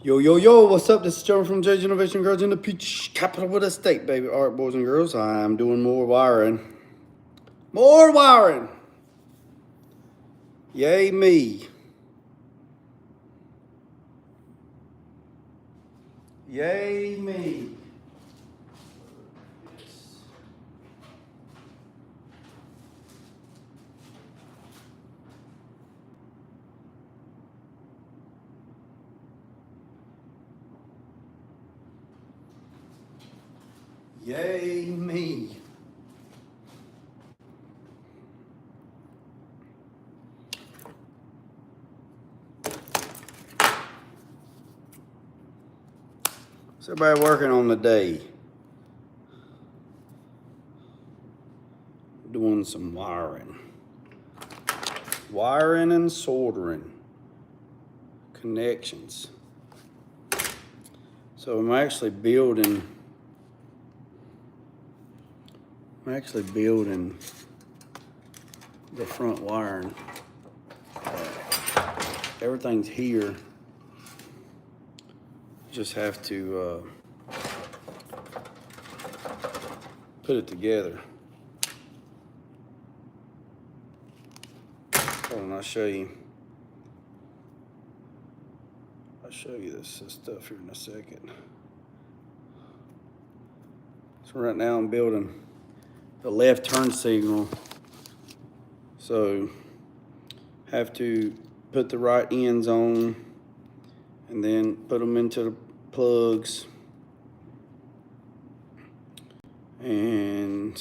Yo, yo, yo, what's up? This is Joe from J's Innovation Girls in the Peach Capital with a State, baby. All right, boys and girls, I'm doing more wiring. More wiring! Yay me. Yay me. Yay me. What's everybody working on today? Doing some wiring. Wiring and soldering. Connections. So I'm actually building the front wiring. Everything's here. Just have to put it together. Hold on, I'll show you this stuff here in a second. So right now I'm building the left turn signal. So have to put the right ends on and then put them into the plugs. And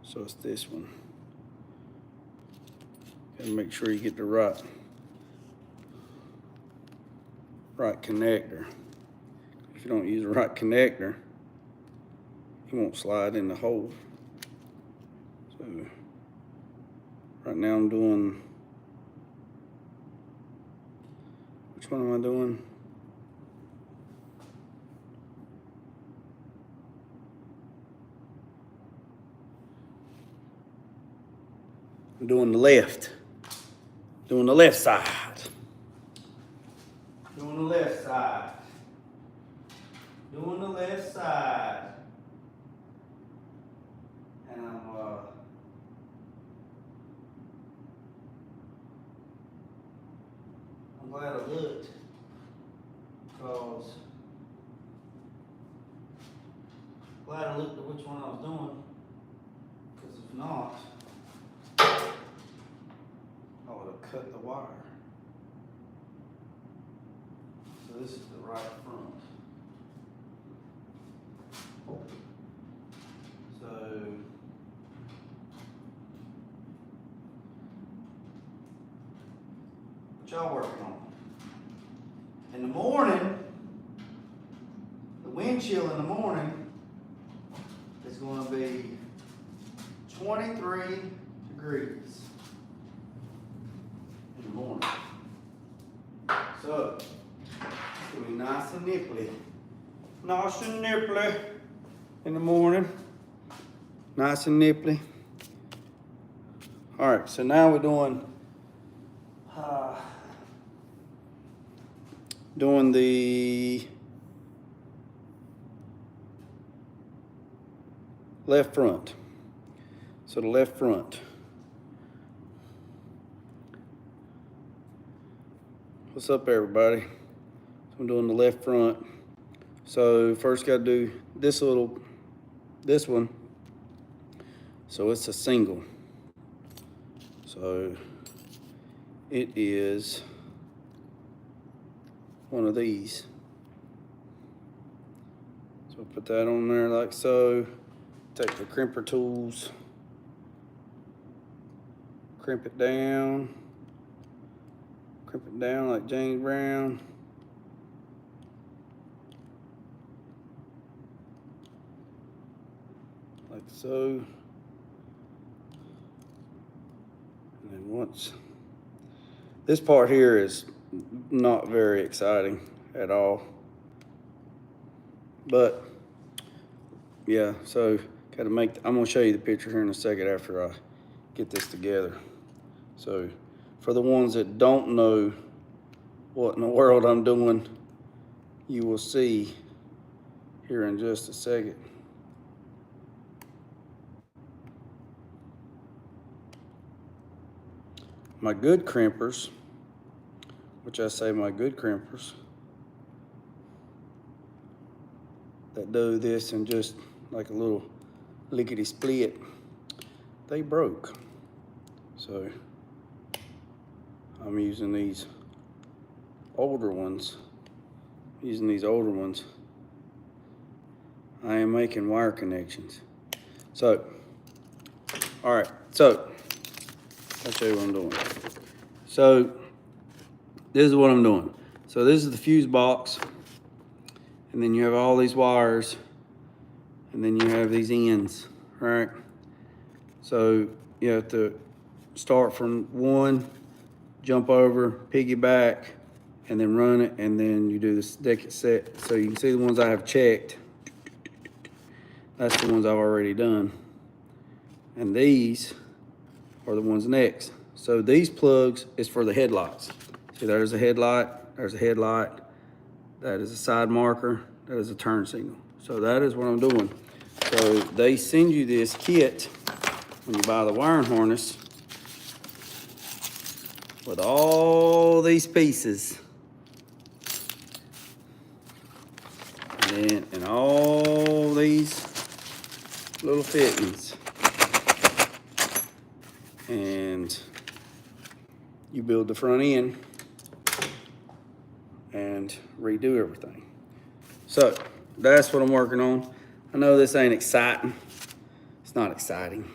so it's this one. Gotta make sure you get the right connector. If you don't use the right connector, it won't slide in the hole. So right now I'm doing, which one am I doing? I'm doing the left. Doing the left side. Doing the left side. Doing the left side. And I'm glad I looked, because glad I looked at which one I was doing, because if not, I would have cut the wire. So this is the right front. So what y'all working on? In the morning, the wind chill in the morning is going to be 23 degrees in the morning. So it's going to be nice and nipply. Nice and nipply in the morning. Nice and nipply. All right, so now we're doing the left front. So the left front. What's up, everybody? So I'm doing the left front. So first got to do this one. So it's a single. So it is one of these. So put that on there like so. Take the crimper tools, crimp it down like James Brown. Like so. And then once, this part here is not very exciting at all. But yeah, so gotta make, I'm gonna show you the picture here in a second after I get this together. So for the ones that don't know what in the world I'm doing, you will see here in just a second. My good crimpers, which I say my good crimpers, that do this in just like a little lickety split, they broke. So I'm using these older ones. I am making wire connections. So, all right, so I'll show you what I'm doing. So this is what I'm doing. So this is the fuse box, and then you have all these wires, and then you have these ends, right? So you have to start from one, jump over, piggyback, and then run it, and then you do this decade set. So you can see the ones I have checked. That's the ones I've already done. And these are the ones next. So these plugs is for the headlights. See, there's a headlight, there's a headlight, that is a side marker, that is a turn signal. So that is what I'm doing. So they send you this kit when you buy the wiring harness with all these pieces. And all these little fittings. And you build the front end and redo everything. So that's what I'm working on. I know this ain't exciting. It's not exciting.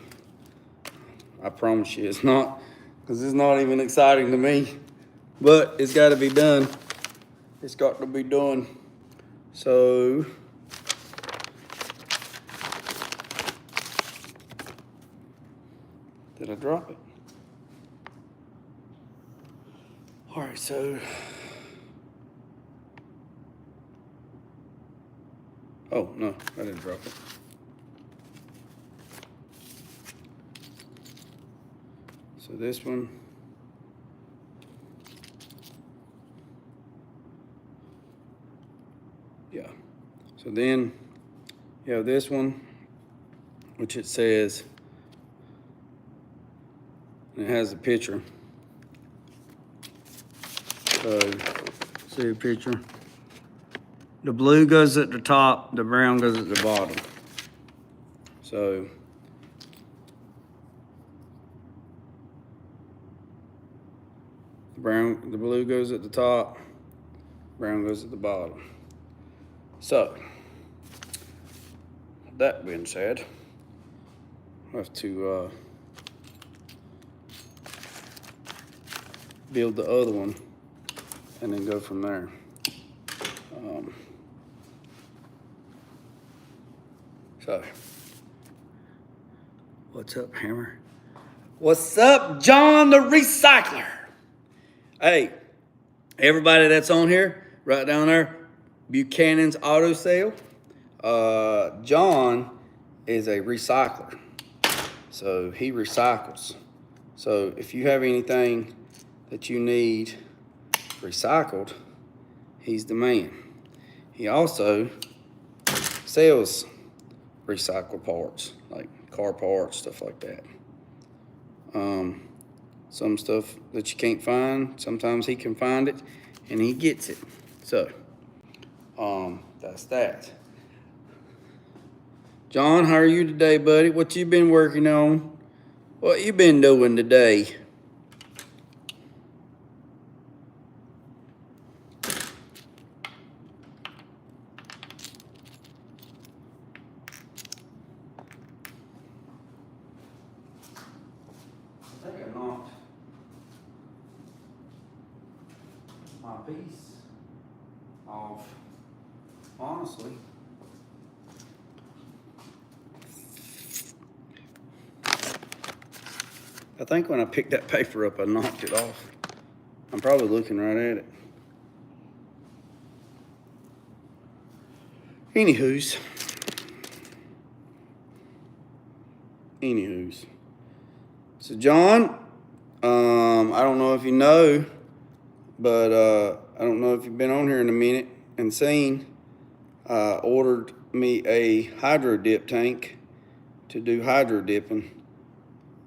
I promise you it's not, because it's not even exciting to me. But it's got to be done. It's got to be done. So did I drop it? All right, so oh no, I didn't drop it. So this one, yeah. So then you have this one, which it says, and it has a picture. So see the picture. The blue goes at the top, the brown goes at the bottom. So the blue goes at the top, brown goes at the bottom. So that being said, I have to build the other one and then go from there. So what's up, Hammer? What's up, John the Recycler? Hey, everybody that's on here, right down there, Buchanan's Auto Sale. John is a recycler. So he recycles. So if you have anything that you need recycled, he's the man. He also sells recycled parts, like car parts, stuff like that. Some stuff that you can't find, sometimes he can find it and he gets it. So that's that. John, how are you today, buddy? What you been working on? What you been doing today? I think I knocked my piece off, honestly. I think when I picked that paper up, I knocked it off. I'm probably looking right at it. Anywho's. So John, I don't know if you know, but I don't know if you've been on here in a minute and seen. I ordered me a hydro dip tank to do hydro dipping.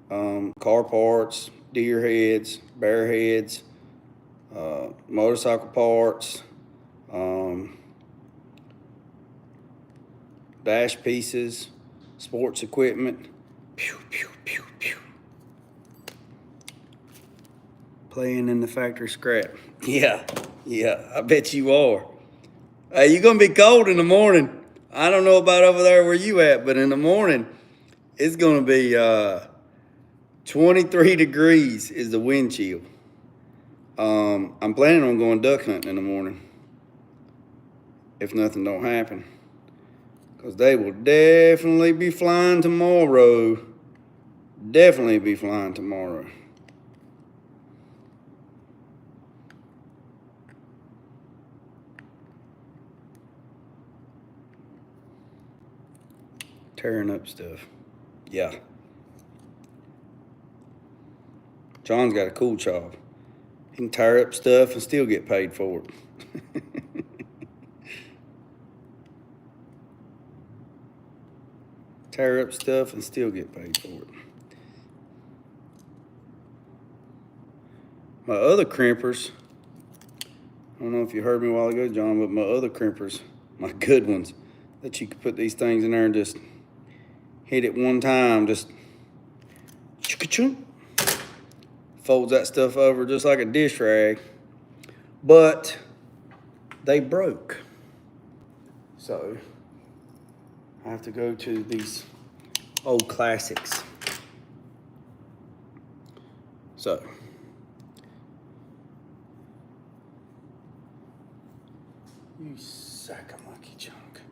Car parts, deer heads, bear heads, motorcycle parts, dash pieces, sports equipment. Pew, pew, pew, pew. Playing in the factory scrap. Yeah, I bet you are. Hey, you're gonna be cold in the morning. I don't know about over there where you at, but in the morning, it's gonna be 23 degrees is the wind chill. I'm planning on going duck hunting in the morning, if nothing don't happen. Because they will definitely be flying tomorrow. Definitely be flying tomorrow. Tearing up stuff. Yeah. John's got a cool job. He can tear up stuff and still get paid for it. Tear up stuff and still get paid for it. My other crimpers, I don't know if you heard me a while ago, John, but my other crimpers, my good ones, that you could put these things in there and just hit it one time, just folds that stuff over just like a dish rag. But they broke. So I have to go to these old classics. So you sack of monkey junk.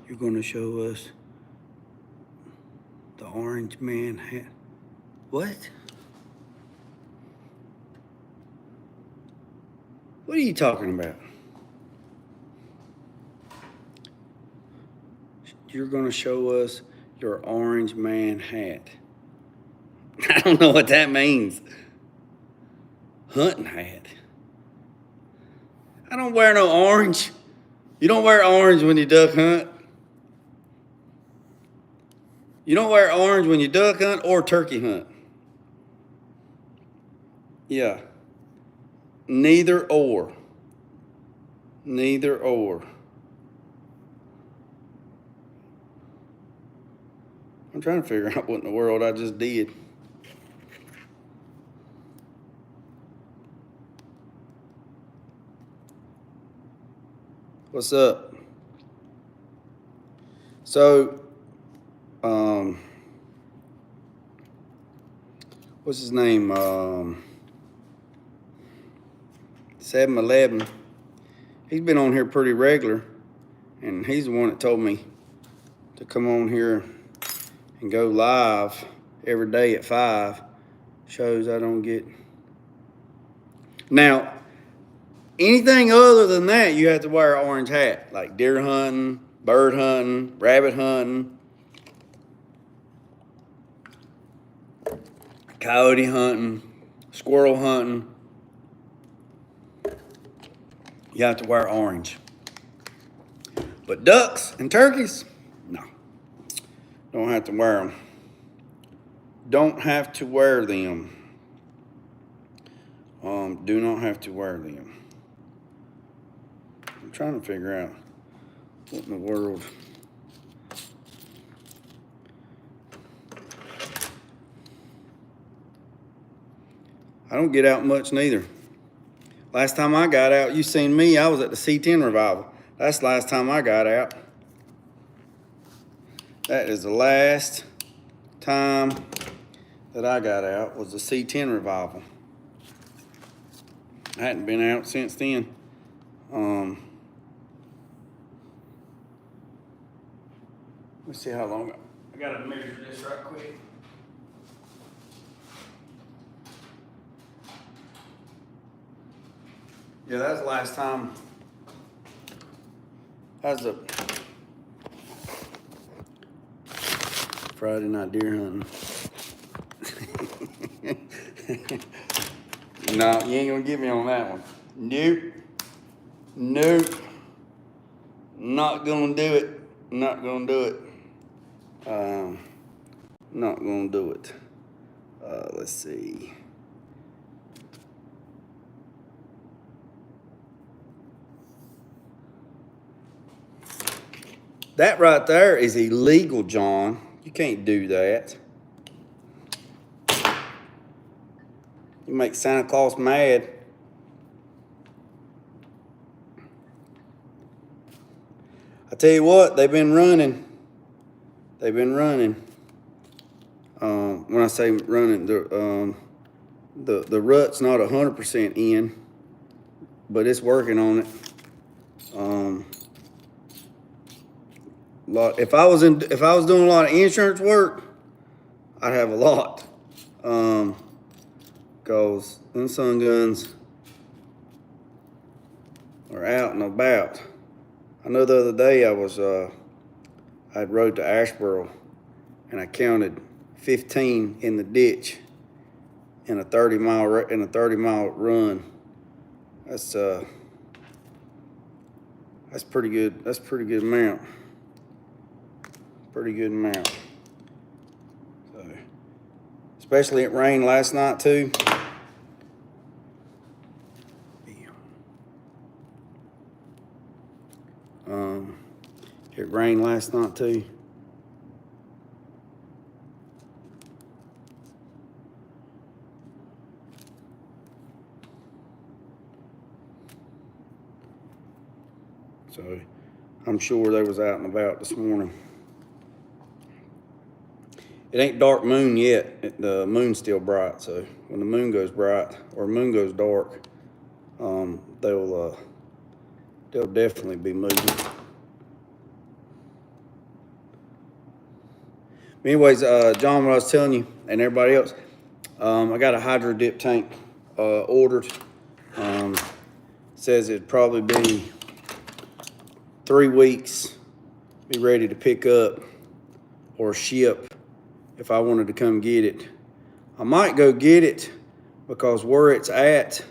You're gonna show us the orange man hat. What? What are you talking about? You're gonna show us your orange man hat. I don't know what that means. Hunting hat. I don't wear no orange. You don't wear orange when you duck hunt. You don't wear orange when you duck hunt or turkey hunt. Yeah. Neither or. Neither or. I'm trying to figure out what in the world I just did. What's up? So, what's his name? 7-Eleven. He's been on here pretty regular, and he's the one that told me to come on here and go live every day at 5. Shows I don't get. Now, anything other than that, you have to wear an orange hat, like deer hunting, bird hunting, rabbit hunting, coyote hunting, squirrel hunting. You have to wear orange. But ducks and turkeys, no. Don't have to wear them. Don't have to wear them. Do not have to wear them. I'm trying to figure out what in the world. I don't get out much neither. Last time I got out, you seen me, I was at the C10 revival. That's the last time I got out. That is the last time that I got out was the C10 revival. I hadn't been out since then. Let's see how long. I gotta measure this right quick. Yeah, that's the last time. That's a Friday night deer hunting. No, you ain't gonna get me on that one. Nope. Nope. Not gonna do it. Not gonna do it. Not gonna do it. Let's see. That right there is illegal, John. You can't do that. You make Santa Claus mad. I tell you what, they've been running. They've been running. When I say running, the rut's not 100% in, but it's working on it. If I was doing a lot of insurance work, I'd have a lot. Cause them sun guns are out and about. I know the other day I'd rode to Asheboro and I counted 15 in the ditch in a 30-mile run. That's pretty good. That's a pretty good amount. Pretty good amount. So, especially it rained last night too. It rained last night too. So I'm sure they was out and about this morning. It ain't dark moon yet. The moon's still bright. So when the moon goes bright or moon goes dark, they'll definitely be moving. Anyways, John, what I was telling you and everybody else, I got a hydro dip tank ordered. Says it'd probably be 3 weeks, be ready to pick up or ship if I wanted to come get it. I might go get it because where it's at,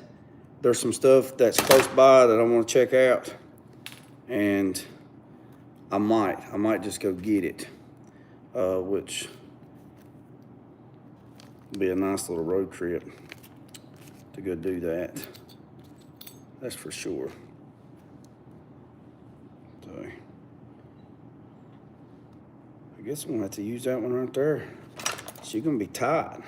there's some stuff that's close by that I want to check out, and I might just go get it, which will be a nice little road trip to go do that. That's for sure. So I guess I'm gonna have to use that one right there. She's gonna be tight.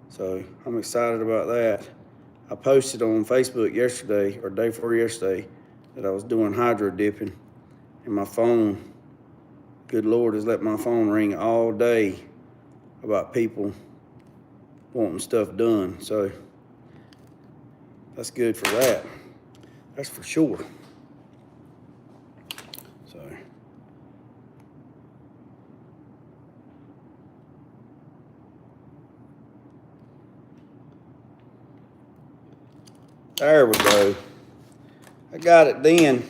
So I'm excited about that. I posted on Facebook yesterday, or day before yesterday, that I was doing hydro dipping, and my phone, good Lord, has let my phone ring all day about people wanting stuff done. So that's good for that. That's for sure. So there we go. I got it then.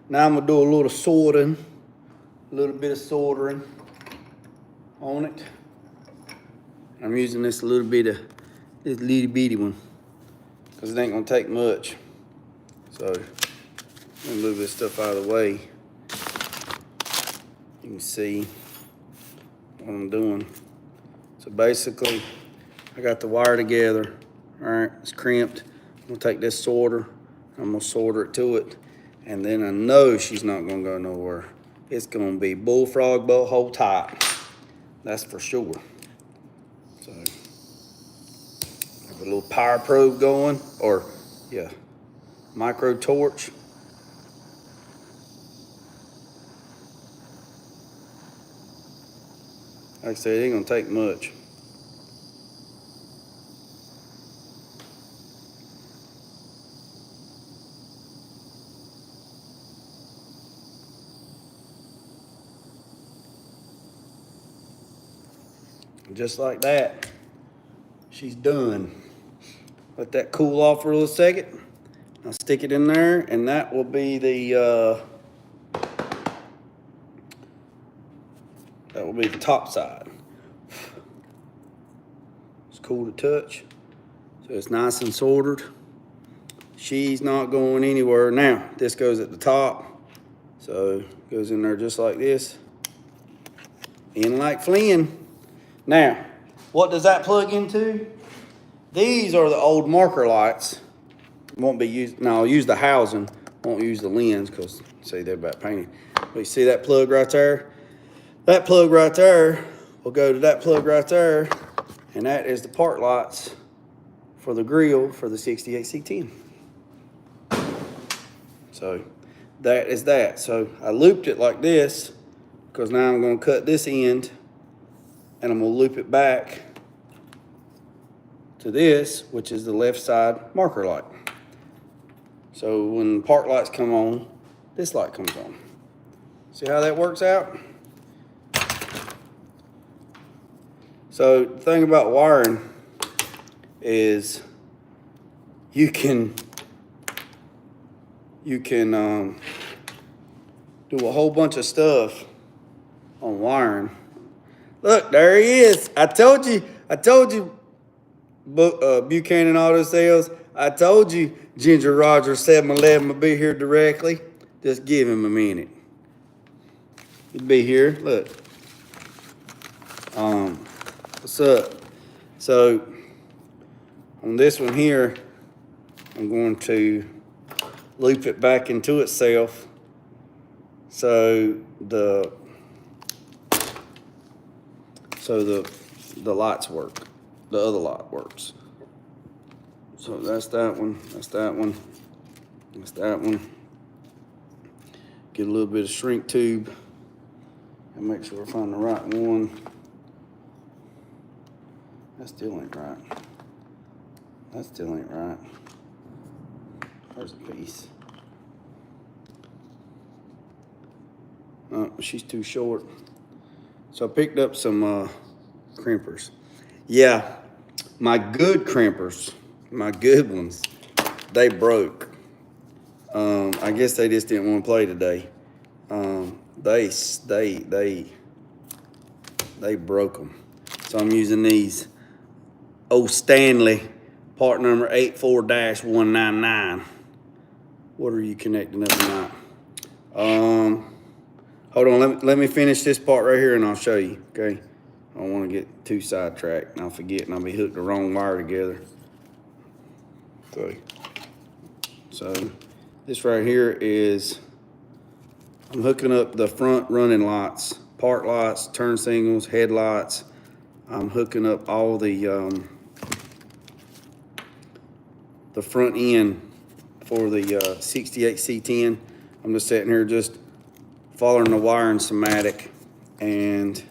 Now I'm gonna do a little sorting, a little bit of soldering on it. I'm using this little bitty one because it ain't gonna take much. So I'm gonna move this stuff out of the way. You can see what I'm doing. So basically, I got the wire together. All right, it's crimped. I'm gonna take this solder, I'm gonna solder it to it, and then I know she's not gonna go nowhere. It's gonna be bullfrog butthole tight. That's for sure. So, have a little power probe going, or yeah, micro torch. Like I said, it ain't gonna take much. Just like that, she's done. Let that cool off for a little second. I'll stick it in there, and that will be the top side. It's cool to touch. So it's nice and sorted. She's not going anywhere. Now, this goes at the top. So it goes in there just like this. In like Flynn. Now, what does that plug into? These are the old marker lights. Won't be used. Now I'll use the housing. Won't use the lens because see they're about painted. But you see that plug right there? That plug right there will go to that plug right there, and that is the park lights for the grill for the 68 C10. So that is that. So I looped it like this because now I'm going to cut this end and I'm going to loop it back to this, which is the left side marker light. So when park lights come on, this light comes on. See how that works out? So the thing about wiring is you can do a whole bunch of stuff on wiring. Look, there he is. I told you, Buchanan Auto Sales. I told you Ginger Rogers 711 will be here directly. Just give him a minute. He'll be here. Look. What's up? So on this one here, I'm going to loop it back into itself so the lights work. The other light works. So that's that one, that's that one, that's that one. Get a little bit of shrink tube and make sure I find the right one. That still ain't right. That still ain't right. There's a piece. Oh, she's too short. So I picked up some crimpers. Yeah, my good crimpers, my good ones, they broke. I guess they just didn't want to play today. They broke them. So I'm using these old Stanley, part number 84-199. What are you connecting up tonight? Hold on, let me finish this part right here and I'll show you, okay? I don't want to get too sidetracked and I'll forget and I'll be hooked the wrong wire together. So this right here is, I'm hooking up the front running lights, park lights, turn signals, headlights. I'm hooking up all the front end for the 68 C10. I'm just sitting here just following the wiring schematic and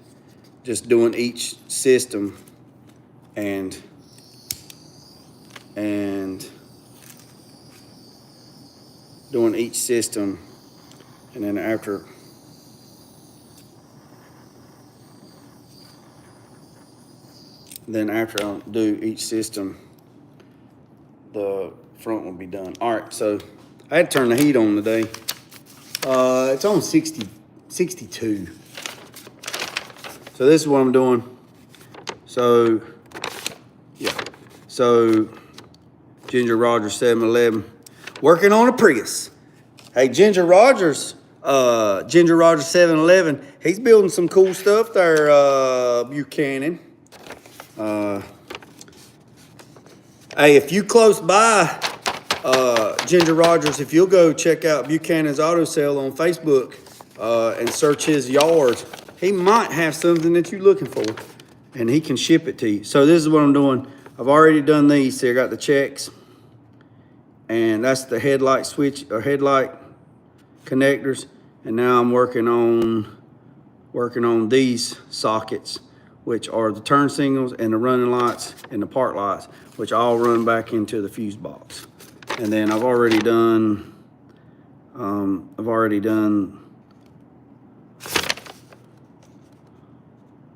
just doing each system and doing each system, and then after I do each system, the front will be done. All right, so I had to turn the heat on today. It's on 62. So this is what I'm doing. So, yeah. So, Ginger Rogers 711, working on a Prius. Hey, Ginger Rogers 711, he's building some cool stuff there, Buchanan. Hey, if you close by, Ginger Rogers, if you'll go check out Buchanan's Auto Sale on Facebook and search his yard, he might have something that you're looking for, and he can ship it to you. So this is what I'm doing. I've already done these. See, I got the checks, and that's the headlight switch or headlight connectors, and now I'm working on these sockets, which are the turn signals and the running lights and the park lights, which all run back into the fuse box. And then I've already done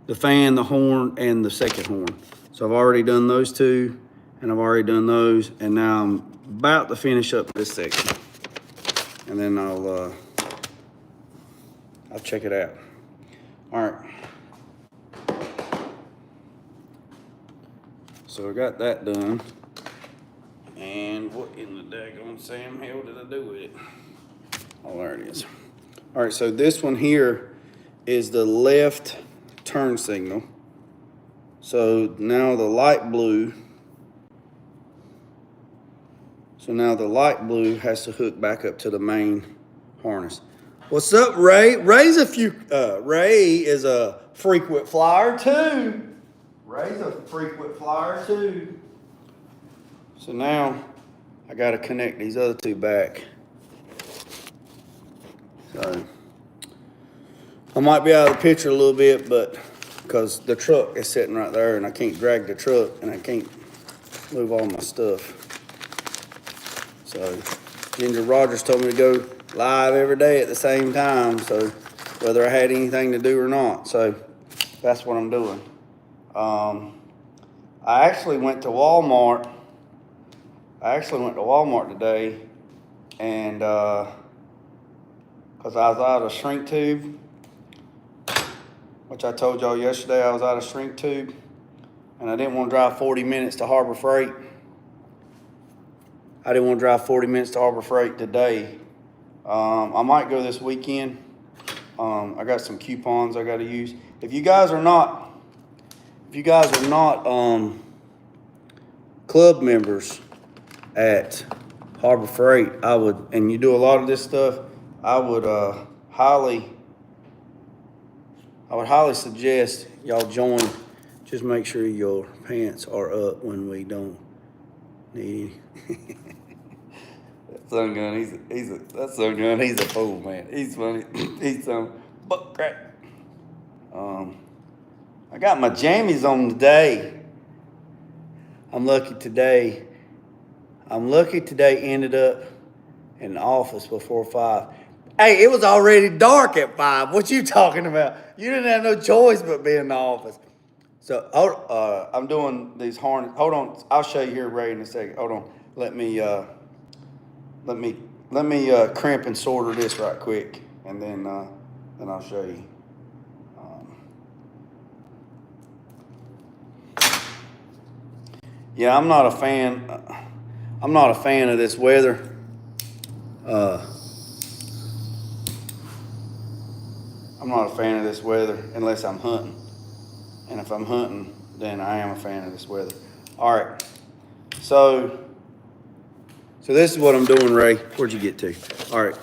the fan, the horn, and the second horn. So I've already done those two, and I've already done those, and now I'm about to finish up this section, and then I'll check it out. All right. So I got that done. And what in the daggone Sam hell did I do with it? Oh, there it is. All right, so this one here is the left turn signal. So now the light blue. So now the light blue has to hook back up to the main harness. What's up, Ray? Ray is a frequent flyer too. Ray's a frequent flyer too. So now I got to connect these other two back. So I might be out of the picture a little bit, but because the truck is sitting right there and I can't drag the truck and I can't move all my stuff. So Ginger Rogers told me to go live every day at the same time, so whether I had anything to do or not. So that's what I'm doing. I actually went to Walmart. Today, and because I was out of shrink tube, which I told y'all yesterday I was out of shrink tube, and I didn't want to drive 40 minutes to Harbor Freight. Today. I might go this weekend. I got some coupons I got to use. If you guys are not club members at Harbor Freight, and you do a lot of this stuff, I would highly suggest y'all join. Just make sure your pants are up when we don't need any. That son gun, he's a fool, man. He's funny. He's some butt crack. I got my jammies on today. I'm lucky today ended up in the office before 5. Hey, it was already dark at 5. What you talking about? You didn't have no choice but be in the office. So I'm doing these harness. Hold on, I'll show you here, Ray, in a second. Hold on. Let me crimp and solder this right quick, and then I'll show you. Yeah, I'm not a fan of this weather. I'm not a fan of this weather unless I'm hunting. And if I'm hunting, then I am a fan of this weather. All right. So this is what I'm doing, Ray. Where'd you get to? All right.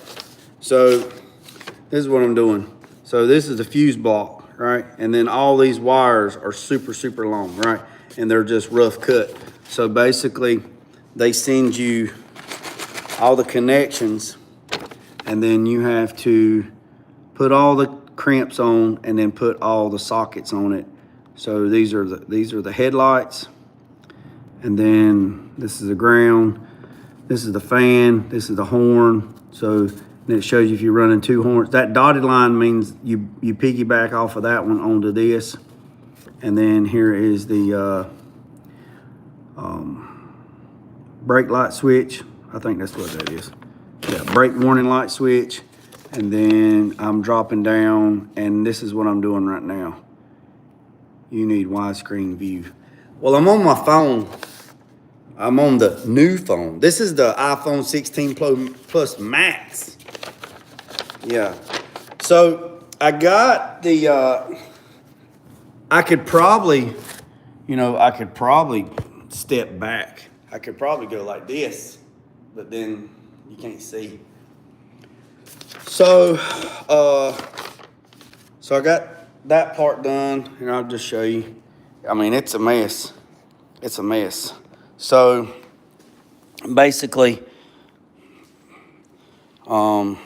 So this is what I'm doing. So this is the fuse block, right? And then all these wires are super, super long, right? And they're just rough cut. So basically, they send you all the connections, and then you have to put all the crimps on and then put all the sockets on it. So these are the headlights, and then this is the ground, this is the fan, this is the horn. So then it shows you if you're running 2 horns. That dotted line means you piggyback off of that one onto this. And then here is the brake light switch. I think that's what that is. Yeah, brake warning light switch. And then I'm dropping down, and this is what I'm doing right now. You need widescreen view. Well, I'm on my phone. I'm on the new phone. This is the iPhone 16 Plus Max. Yeah. So I got the, I could probably step back. I could probably go like this, but then you can't see. So I got that part done, and I'll just show you. I mean, it's a mess. It's a mess. So basically, once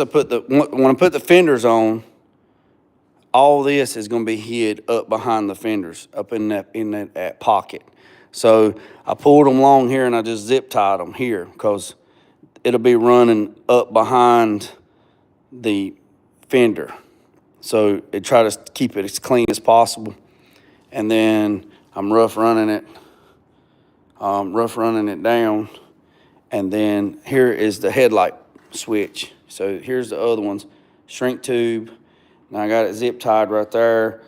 I put the fenders on, all this is going to be hid up behind the fenders, up in that pocket. So I pulled them long here, and I just zip tied them here because it'll be running up behind the fender. So try to keep it as clean as possible. and then I'm rough running it down. And then here is the headlight switch. So here's the other ones, shrink tube. Now I got it zip tied right there.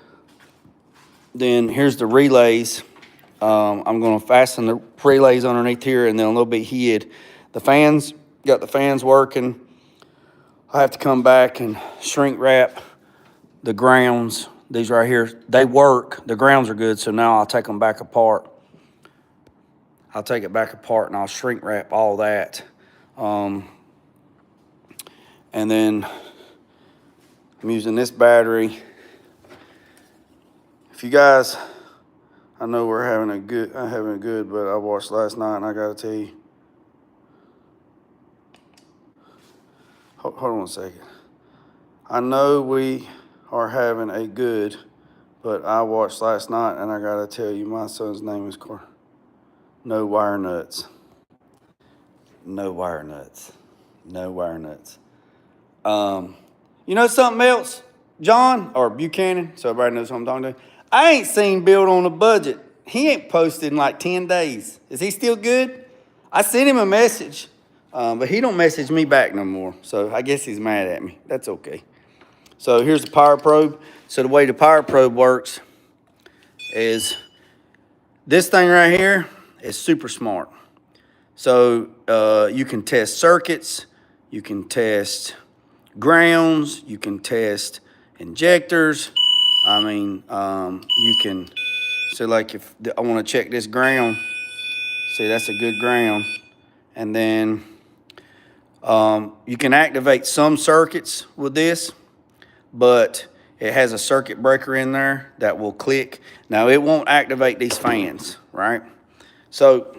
Then here's the relays. I'm gonna fasten the relays underneath here, and then they'll be hid. The fans, got the fans working. I have to come back and shrink wrap the grounds. These right here, they work. The grounds are good, so now I'll take them back apart. I'll take it back apart and I'll shrink wrap all that. And then I'm using this battery. If you guys, I know we're having a good, but I watched last night and I gotta tell you. Hold on one second. I know we are having a good, but I watched last night and I gotta tell you, my son's name is No wire nuts. No wire nuts. No wire nuts. You know something else, John, or Buchanan, so everybody knows who I'm talking to? I ain't seen Bill on a budget. He ain't posted in like 10 days. Is he still good? I sent him a message, but he don't message me back no more. So I guess he's mad at me. That's okay. So here's the power probe. So the way the power probe works is this thing right here is super smart. So you can test circuits, you can test grounds, you can test injectors. I mean, you can, so like if I want to check this ground, see that's a good ground. And then you can activate some circuits with this, but it has a circuit breaker in there that will click. Now it won't activate these fans, right? So,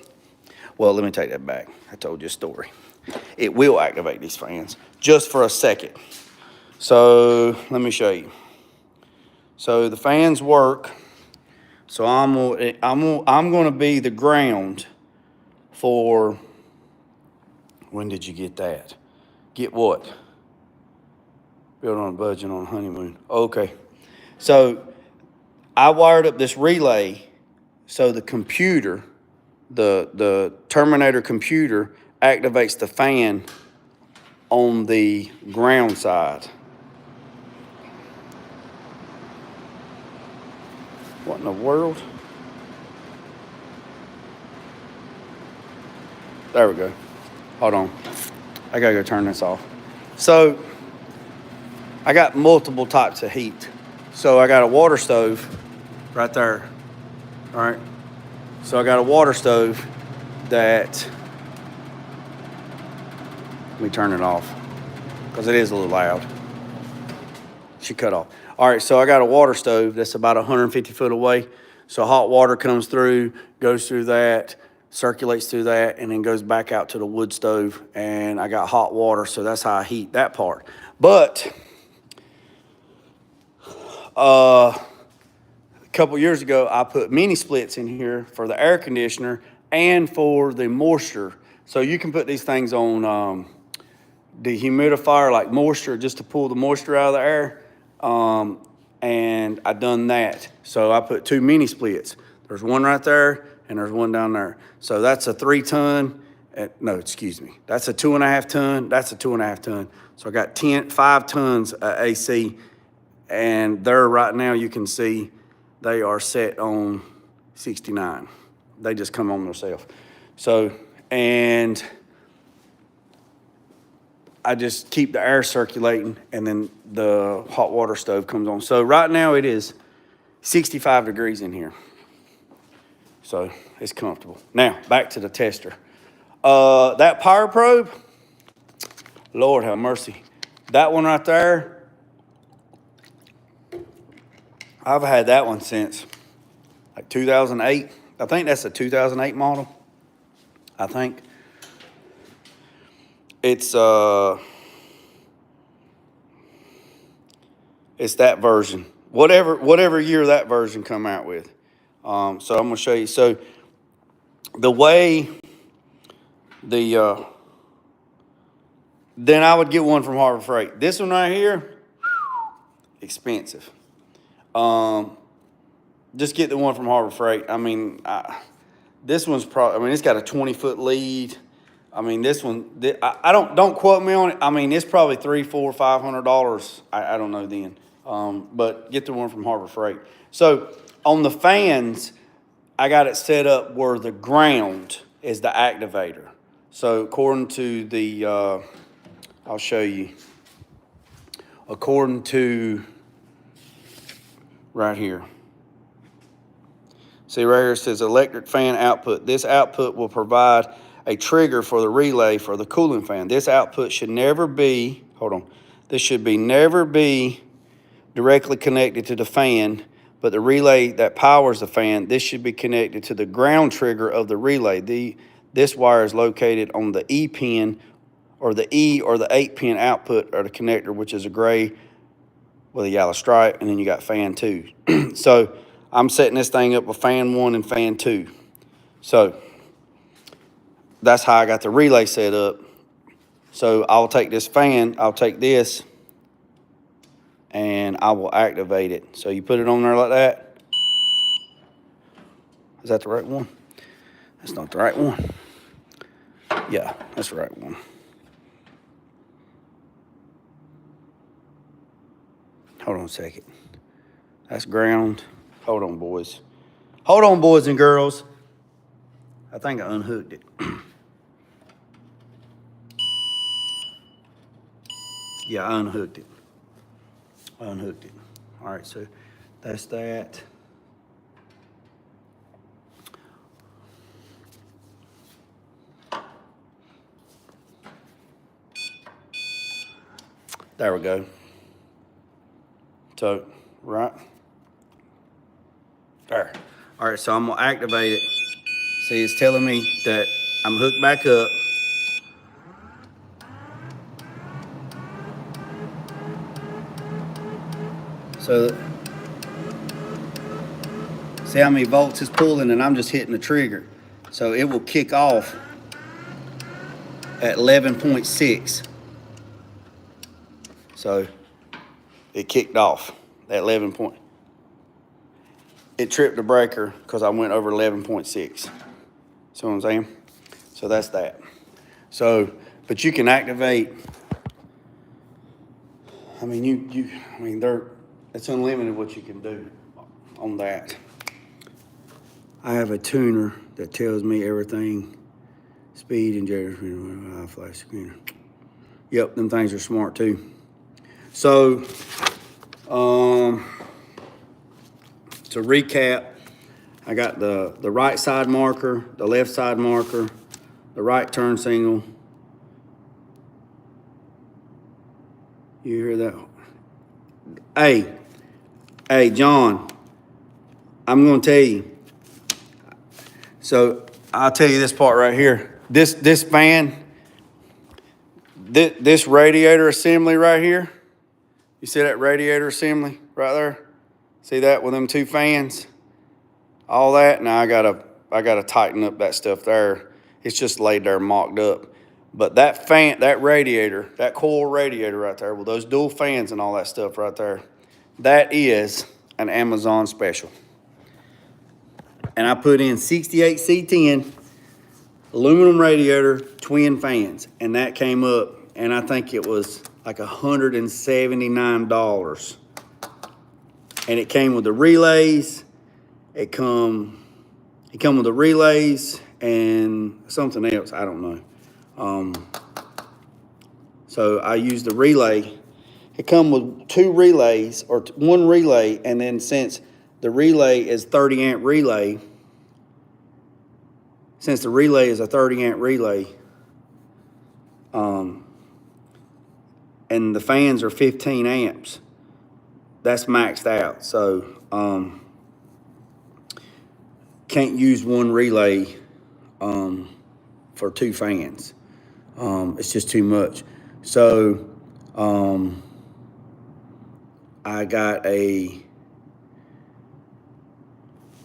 well, let me take that back. I told you a story. It will activate these fans just for a second. So let me show you. So the fans work. So I'm going to be the ground for, when did you get that? Get what? Build on a budget on a honeymoon. Okay. So I wired up this relay so the computer, the Terminator computer activates the fan on the ground side. What in the world? There we go. Hold on. I gotta go turn this off. So I got multiple types of heat. So I got a water stove right there. All right. So I got a water stove that, let me turn it off because it is a little loud. She cut off. All right, so I got a water stove that's about 150 foot away. So hot water comes through, goes through that, circulates through that, and then goes back out to the wood stove. And I got hot water, so that's how I heat that part. But a couple years ago, I put mini splits in here for the air conditioner and for the moisture. So you can put these things on dehumidifier, like moisture, just to pull the moisture out of the air. And I done that. So I put 2 mini splits. There's one right there and there's one down there. So that's a 3 ton. No, excuse me. That's a 2.5 ton. That's a 2.5 ton. So I got 5 tons of AC. And there right now you can see they are set on 69. They just come on themselves. So, and I just keep the air circulating and then the hot water stove comes on. So right now it is 65 degrees in here. So it's comfortable. Now back to the tester. That power probe, Lord have mercy. That one right there, I've had that one since like 2008. I think that's a 2008 model. I think. It's that version. Whatever year that version come out with. So I'm gonna show you. So the way then I would get one from Harbor Freight. This one right here, expensive. just get the one from Harbor Freight. I mean, this one's probably, I mean, it's got a 20-foot lead. I mean, this one, I don't quote me on it. I mean, it's probably $300, $400, $500. I don't know then. But get the one from Harbor Freight. So on the fans, I got it set up where the ground is the activator. So according to the, I'll show you. According to right here. See right here it says electric fan output. This output will provide a trigger for the relay for the cooling fan. This output should never be, this should never be directly connected to the fan, but the relay that powers the fan, this should be connected to the ground trigger of the relay. This wire is located on the E pin, or the E or the 8-pin output or the connector, which is a gray with a yellow stripe, and then you got fan 2. So I'm setting this thing up with fan 1 and fan 2. So that's how I got the relay set up. So I'll take this fan, I'll take this, and I will activate it. So you put it on there like that. Is that the right one? That's not the right one. Yeah, that's the right one. Hold on a second. That's ground. Hold on, boys. Hold on, boys and girls. I think I unhooked it. Yeah, I unhooked it. All right, so that's that. There we go. So, right there. All right, so I'm gonna activate it. See, it's telling me that I'm hooked back up. So, see how many volts it's pulling, and I'm just hitting the trigger. So it will kick off at 11.6. So it kicked off at 11 point. It tripped the breaker because I went over 11.6. See what I'm saying? So that's that. So, but you can activate. I mean, it's unlimited what you can do on that. I have a tuner that tells me everything, speed and generator, flash screener. Yep, them things are smart too. So, to recap, I got the right side marker, the left side marker, the right turn signal. You hear that? Hey, John, I'm gonna tell you. So I'll tell you this part right here. This fan, this radiator assembly right here. You see that radiator assembly right there? See that with them two fans? All that. Now I gotta tighten up that stuff there. It's just laid there mocked up. But that fan, that radiator, that coil radiator right there with those dual fans and all that stuff right there, that is an Amazon special. And I put in 68 C10 aluminum radiator, twin fans, and that came up, and I think it was like $179. And it came with the relays. It come with the relays and something else, I don't know. So I used the relay. It come with two relays, or one relay, and then since the relay is 30 amp relay, since the relay is a 30 amp relay, and the fans are 15 amps, that's maxed out. So can't use one relay for two fans. It's just too much. So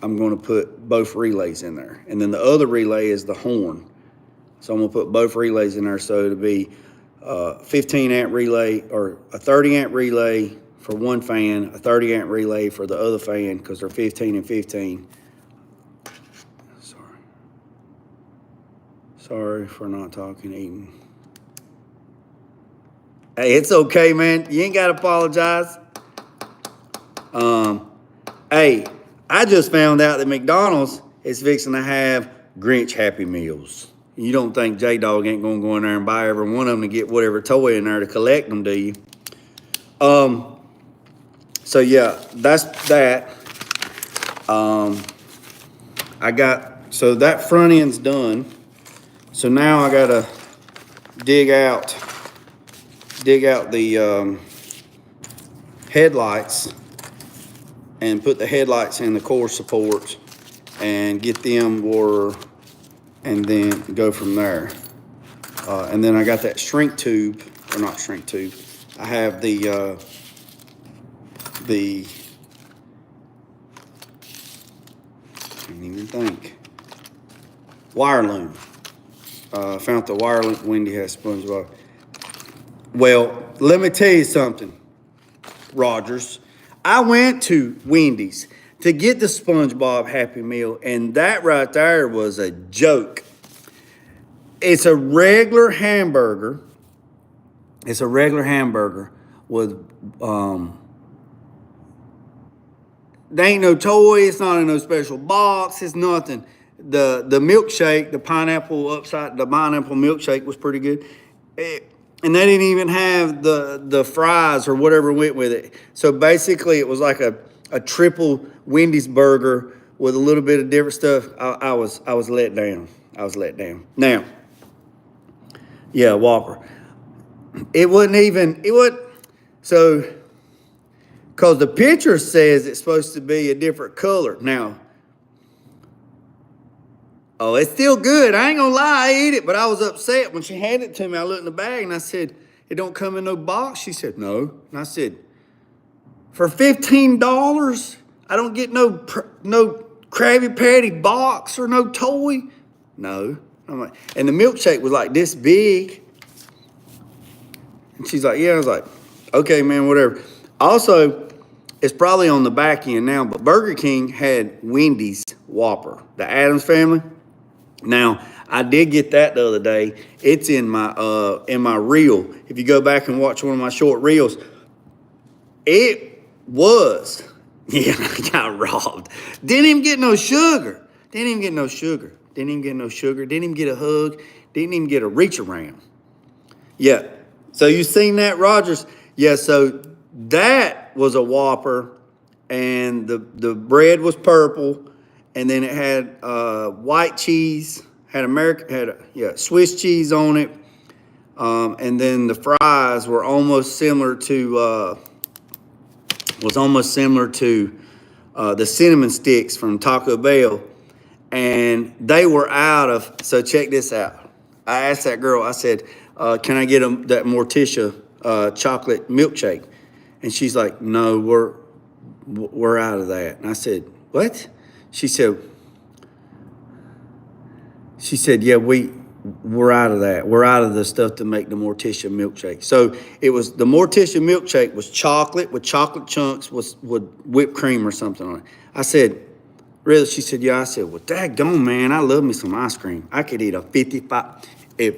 I'm going to put both relays in there. And then the other relay is the horn. So I'm going to put both relays in there. So it'll be 15 amp relay or a 30 amp relay for one fan, a 30 amp relay for the other fan because they're 15 and 15. Sorry for not talking, eating. Hey, it's okay, man. You ain't got to apologize. Hey, I just found out that McDonald's is fixing to have Grinch Happy Meals. You don't think J-Dog ain't going to go in there and buy every one of them to get whatever toy in there to collect them, do you? So, yeah, that's that. So that front end's done. So now I got to dig out the headlights and put the headlights in the core supports and get them and then go from there. And then I got that shrink tube, or not shrink tube. I have the can't even think. Wire loom. Found the wire loom. Wendy has SpongeBob. Well, let me tell you something, Rogers. I went to Wendy's to get the SpongeBob Happy Meal, and that right there was a joke. It's a regular hamburger. It's a regular hamburger with, there ain't no toy. It's not in no special box. It's nothing. The milkshake, the pineapple milkshake was pretty good. And they didn't even have the fries or whatever went with it. So basically it was like a triple Wendy's burger with a little bit of different stuff. I was let down. I was let down. Now, yeah, Whopper. So, because the picture says it's supposed to be a different color. Now, oh, it's still good. I ain't gonna lie, I ate it, but I was upset when she handed it to me. I looked in the bag and I said, "It don't come in no box?" She said, "No." And I said, "For $15, I don't get no Krabby Patty box or no toy?" No. I'm like, and the milkshake was like this big. And she's like, "Yeah." I was like, "Okay, man, whatever." Also, it's probably on the back end now, but Burger King had Wendy's Whopper, the Addams Family. Now, I did get that the other day. It's in my reel. If you go back and watch one of my short reels, it was, yeah, I got robbed. Didn't even get no sugar. Didn't even get no sugar. Didn't even get no sugar. Didn't even get a hug. Didn't even get a reach around. Yeah. So you seen that, Rogers? Yeah, so that was a Whopper, and the bread was purple, and then it had white cheese, had Swiss cheese on it, and then the fries were almost similar to the cinnamon sticks from Taco Bell, and they were out of. So check this out. I asked that girl. I said, "Can I get that Morticia chocolate milkshake?" And she's like, "No, we're out of that." And I said, "What?" She said, "Yeah, we're out of that. We're out of the stuff to make the Morticia milkshake." So it was, the Morticia milkshake was chocolate with chocolate chunks with whipped cream or something on it. I said, "Really?" She said, "Yeah." I said, "Well, daggone, man, I love me some ice cream. I could eat a 55, if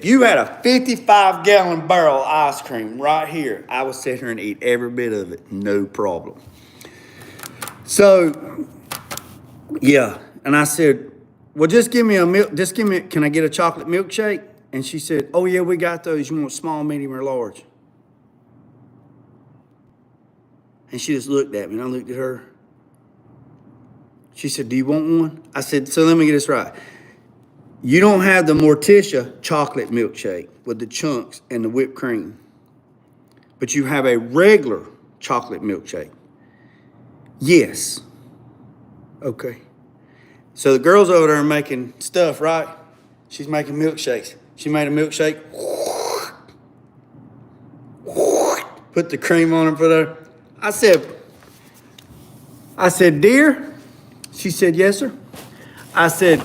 you had a 55-gallon barrel of ice cream right here, I would sit here and eat every bit of it, no problem." So, yeah, and I said, "Well, just give me can I get a chocolate milkshake?" And she said, "Oh, yeah, we got those. You want small, medium, or large?" And she just looked at me, and I looked at her. She said, "Do you want one?" I said, "So let me get this right. You don't have the Morticia chocolate milkshake with the chunks and the whipped cream, but you have a regular chocolate milkshake." "Yes." "Okay." So the girl's over there making stuff, right? She's making milkshakes. She made a milkshake. Put the cream on it for there. I said, "Dear?" She said, "Yes, sir." I said,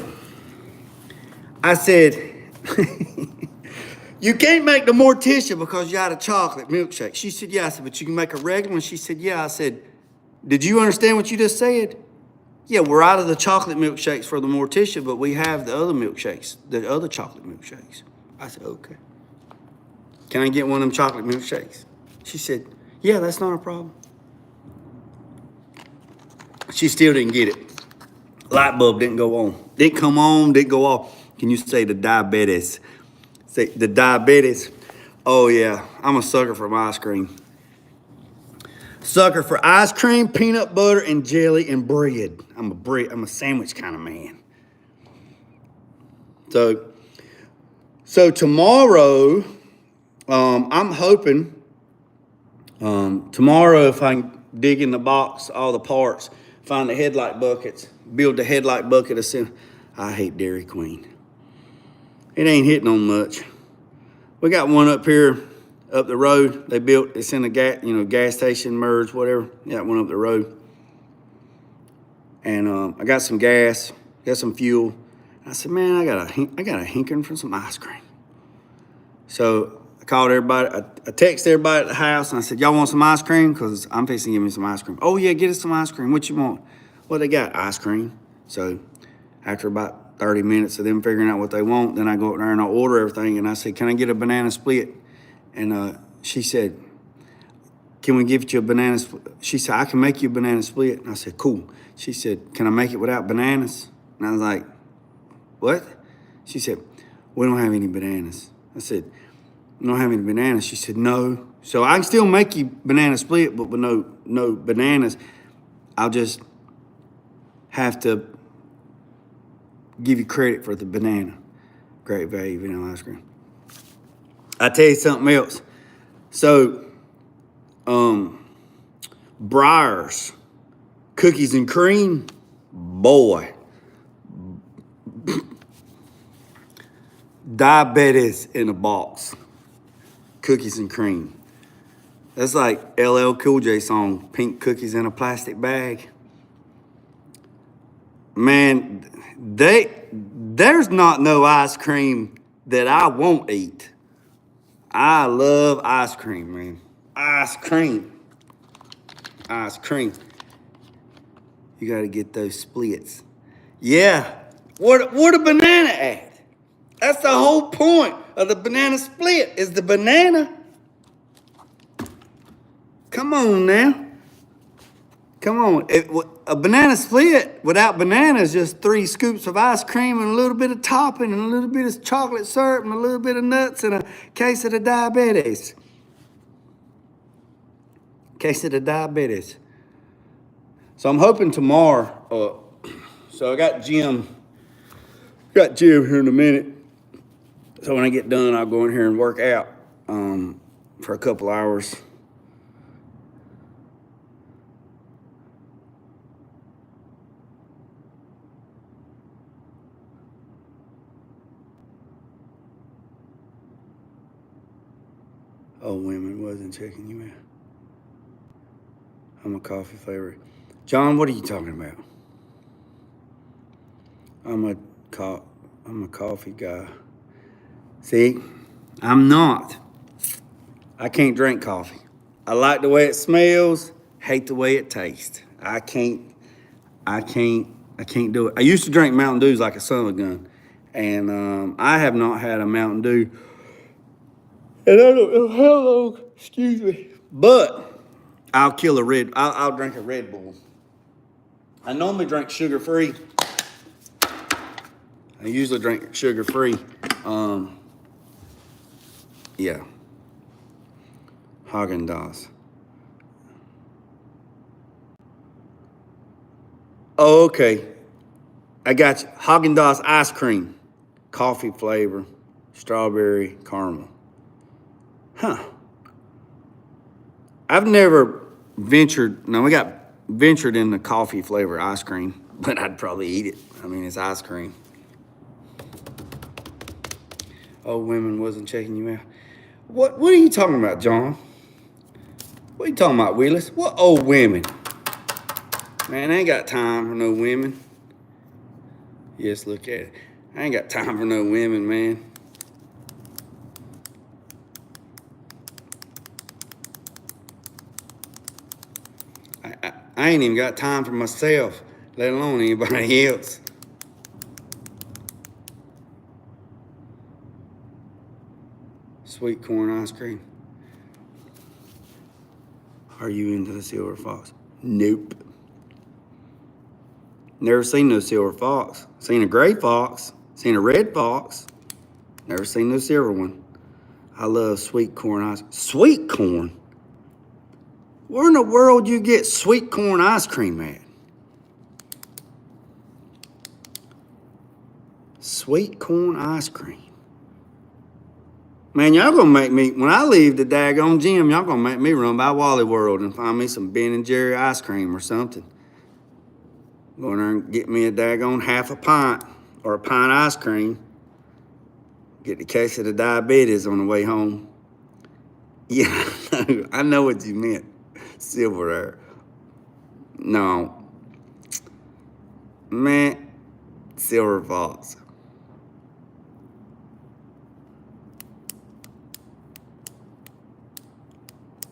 You can't make the Morticia because you had a chocolate milkshake. She said, yeah. I said, but you can make a regular one? She said, yeah. I said, did you understand what you just said? Yeah, we're out of the chocolate milkshakes for the Morticia, but we have the other milkshakes, the other chocolate milkshakes. I said, okay. Can I get one of them chocolate milkshakes? She said, yeah, that's not a problem. She still didn't get it. Light bulb didn't go on. Didn't come on, didn't go off. Can you say the diabetes? Say the diabetes. Oh yeah, I'm a sucker for ice cream. Sucker for ice cream, peanut butter, and jelly, and bread. I'm a sandwich kind of man. So tomorrow, I'm hoping, tomorrow if I can dig in the box, all the parts, find the headlight buckets, build the headlight bucket as soon. I hate Dairy Queen. It ain't hitting on much. We got one up here, up the road. They built, it's in a gas station, merge, whatever. Got one up the road. And I got some gas, got some fuel. I said, man, I got a hankering for some ice cream. So I called everybody, I texted everybody at the house, and I said, y'all want some ice cream? Because I'm fixing to give me some ice cream. Oh yeah, get us some ice cream. What you want? Well, they got ice cream. So after about 30 minutes of them figuring out what they want, then I go up there and I order everything, and I said, can I get a banana split? And she said, can we give you a banana split? She said, I can make you a banana split. And I said, cool. She said, can I make it without bananas? And I was like, what? She said, we don't have any bananas. I said, we don't have any bananas. She said, no. So I can still make you banana split, but with no bananas. I'll just have to give you credit for the banana. Great value vanilla ice cream. I tell you something else. So, Breyers, cookies and cream, boy. Diabetes in a box. Cookies and cream. That's like LL Cool J song, Pink Cookies in a Plastic Bag. Man, there's not no ice cream that I won't eat. I love ice cream, man. Ice cream. Ice cream. You gotta get those splits. Yeah. What a banana at? That's the whole point of the banana split, is the banana. Come on now. Come on. A banana split without bananas, just 3 scoops of ice cream and a little bit of topping and a little bit of chocolate syrup and a little bit of nuts and a case of the diabetes. Case of the diabetes. So I'm hoping tomorrow, so I got gym here in a minute. So when I get done, I'll go in here and work out for a couple hours. Oh, women wasn't checking you out. I'm a coffee flavor. John, what are you talking about? I'm a coffee guy. See, I'm not. I can't drink coffee. I like the way it smells, hate the way it tastes. I can't do it. I used to drink Mountain Dews like a son of a gun. And I have not had a Mountain Dew. And I don't know how long, excuse me. But I'll drink a Red Bull. I normally drink sugar-free. I usually drink sugar-free. Yeah. Haagen-Dazs. Oh, okay. I got you. Haagen-Dazs ice cream. Coffee flavor. Strawberry caramel. Huh. I've never ventured in the coffee flavor ice cream, but I'd probably eat it. I mean, it's ice cream. Oh, women wasn't checking you out. What are you talking about, John? What are you talking about, Willis? What old women? Man, I ain't got time for no women. Yes, look at it. I ain't got time for no women, man. I ain't even got time for myself, let alone anybody else. Sweet corn ice cream. Are you into the silver fox? Nope. Never seen no silver fox. Seen a gray fox. Seen a red fox. Never seen no silver one. I love sweet corn ice. Sweet corn? Where in the world you get sweet corn ice cream at? Sweet corn ice cream. Man, y'all gonna make me, when I leave the daggone gym, y'all gonna make me run by Wally World and find me some Ben and Jerry ice cream or something. Go in there and get me a daggone half a pint or a pint ice cream. Get the case of the diabetes on the way home. Yeah, I know what you meant. Silver there. No. Man, silver fox.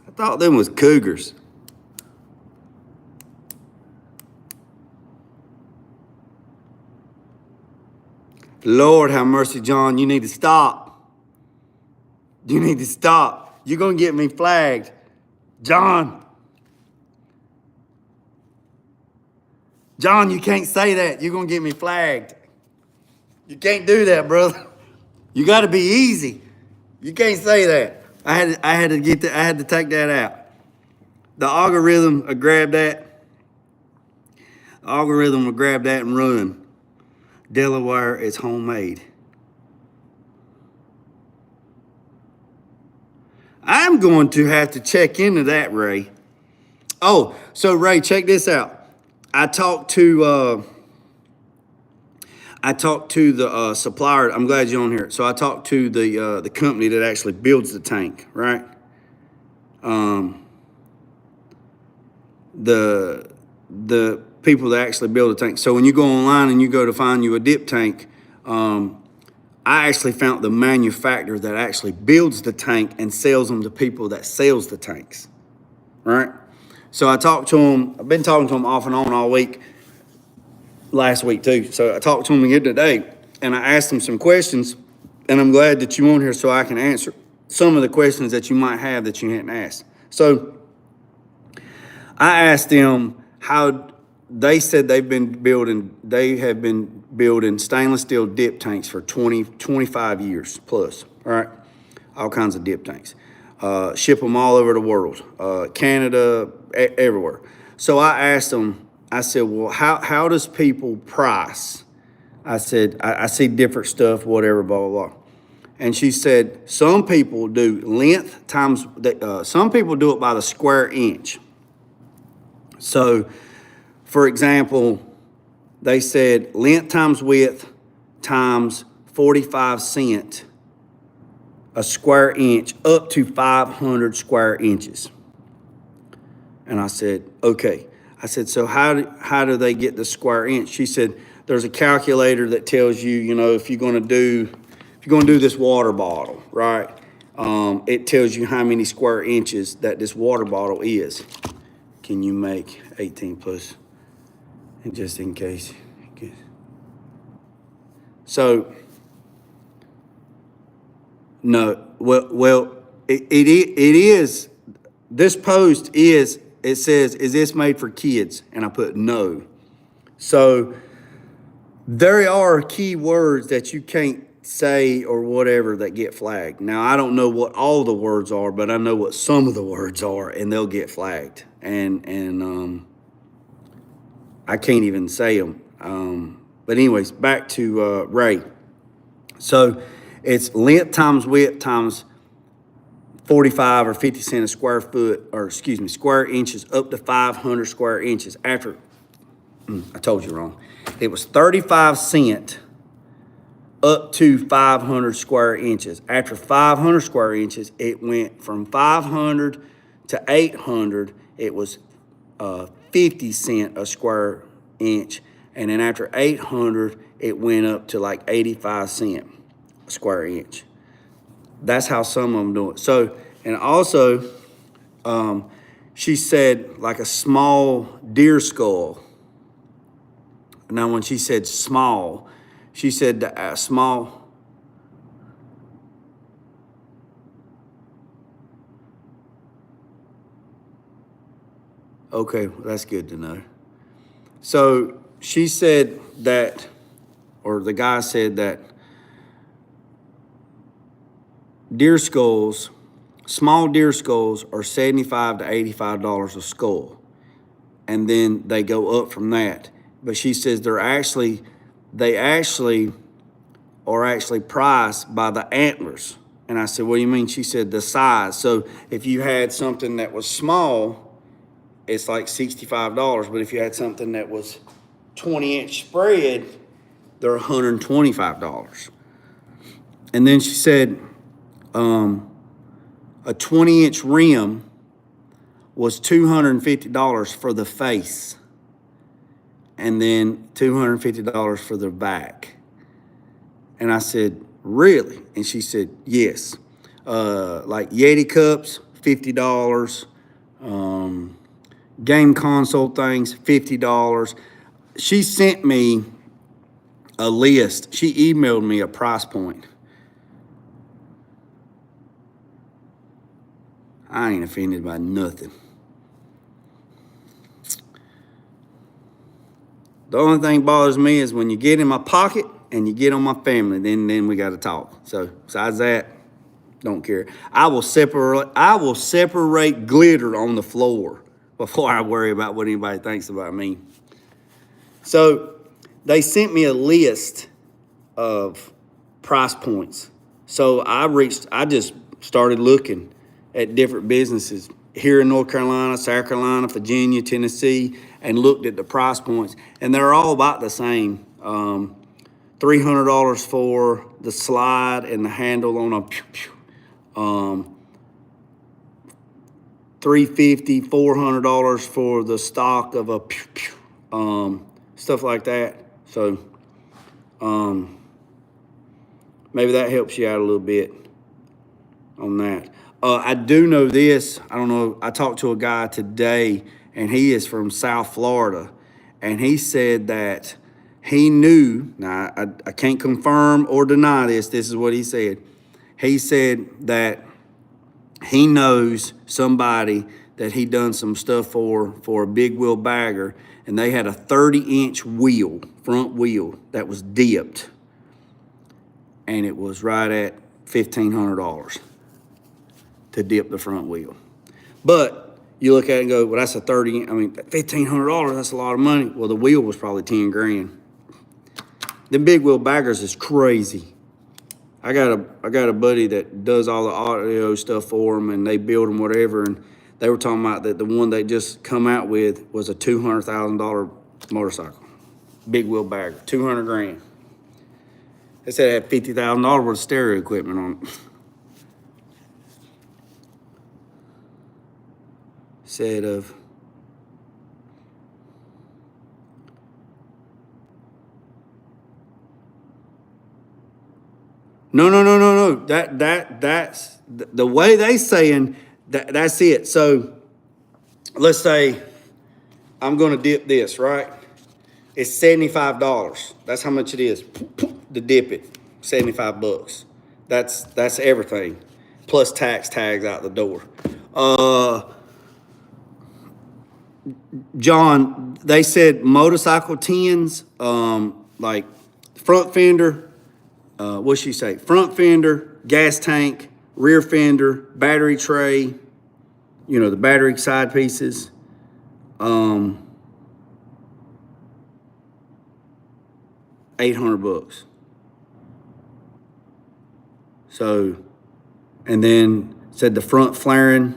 I thought them was cougars. Lord have mercy, John. You need to stop. You need to stop. You're going to get me flagged. John. John, you can't say that. You're going to get me flagged. You can't do that, brother. You got to be easy. You can't say that. I had to take that out. The algorithm will grab that. The algorithm will grab that and run. Delaware is homemade. I'm going to have to check into that, Ray. Oh, so Ray, check this out. I talked to the supplier. I'm glad you're on here. So I talked to the company that actually builds the tank, right? The people that actually build a tank. So when you go online and you go to find you a dip tank, I actually found the manufacturer that actually builds the tank and sells them to people that sells the tanks, right? So I talked to him. I've been talking to him off and on all week, last week too. So I talked to him again today, and I asked him some questions, and I'm glad that you're on here so I can answer some of the questions that you might have that you hadn't asked. So I asked them how they said they have been building stainless steel dip tanks for 25 years plus, all right? All kinds of dip tanks. Ship them all over the world, Canada, everywhere. So I asked them, I said, well, how does people price? I said, I see different stuff, whatever, blah, blah, blah. And she said, some people do length times, some people do it by the square inch. So, for example, they said length times width times 45 cents a square inch up to 500 square inches. And I said, okay. I said, so how do they get the square inch? She said, there's a calculator that tells you, you know, if you're going to do this water bottle, right? It tells you how many square inches that this water bottle is. Can you make 18 plus? And just in case. So, no, well, it is, this post is, it says, is this made for kids? And I put no. So there are key words that you can't say or whatever that get flagged. Now, I don't know what all the words are, but I know what some of the words are, and they'll get flagged. And I can't even say them. But anyways, back to Ray. So it's length times width times 45 or 50 cents a square foot, or excuse me, square inches up to 500 square inches. After, I told you wrong. It was 35 cents up to 500 square inches. After 500 square inches, it went from 500 to 800. It was 50 cents a square inch. And then after 800, it went up to like 85 cents a square inch. That's how some of them do it. So, and also, she said like a small deer skull. Now, when she said small, she said small. Okay, well, that's good to know. So she said that, or the guy said that deer skulls, small deer skulls are $75 to $85 a skull. And then they go up from that. But she says they actually are priced by the antlers. And I said, what do you mean? She said the size. So if you had something that was small, it's like $65. But if you had something that was 20-inch spread, they're $125. And then she said a 20-inch rim was $250 for the face, and then $250 for the back. And I said, really? And she said, yes. Like Yeti cups, $50. Game console things, $50. She sent me a list. She emailed me a price point. I ain't offended by nothing. The only thing bothers me is when you get in my pocket and you get on my family, then we got to talk. So besides that, don't care. I will separate glitter on the floor before I worry about what anybody thinks about me. So they sent me a list of price points. So I just started looking at different businesses here in North Carolina, South Carolina, Virginia, Tennessee, and looked at the price points. And they're all about the same. $300 for the slide and the handle on a $350, $400 for the stock of a stuff like that. So maybe that helps you out a little bit on that. I do know this. I don't know. I talked to a guy today, and he is from South Florida, and he said that he knew. Now, I can't confirm or deny this. This is what he said. He said that he knows somebody that he done some stuff for a big wheel bagger, and they had a 30-inch wheel, front wheel, that was dipped, and it was right at $1,500 to dip the front wheel. But you look at it and go, well, that's a $1,500, that's a lot of money. Well, the wheel was probably 10 grand. Them big wheel baggers is crazy. I got a buddy that does all the audio stuff for them, and they build them whatever, and they were talking about that the one they just come out with was a $200,000 motorcycle. Big wheel bagger, 200 grand. They said it had $50,000 worth of stereo equipment on it. Said of No. That's the way they saying that's it. So let's say I'm gonna dip this, right? It's $75. That's how much it is to dip it. $75. That's everything. Plus tags out the door. John, they said motorcycle tins, like front fender, what'd she say? Front fender, gas tank, rear fender, battery tray, the battery side pieces. $800. So, and then said the front flaring,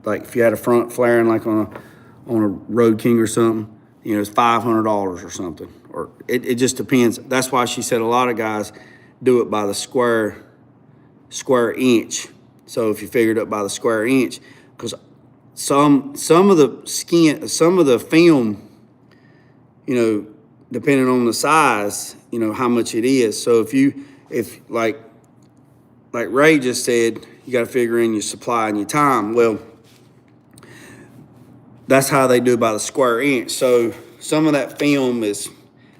like if you had a front flaring like on a Road King or something, it's $500 or something. Or it just depends. That's why she said a lot of guys do it by the square inch. So if you figured up by the square inch, because some of the film, depending on the size, how much it is. So if like Ray just said, you got to figure in your supply and your time. Well, that's how they do by the square inch. So some of that film is,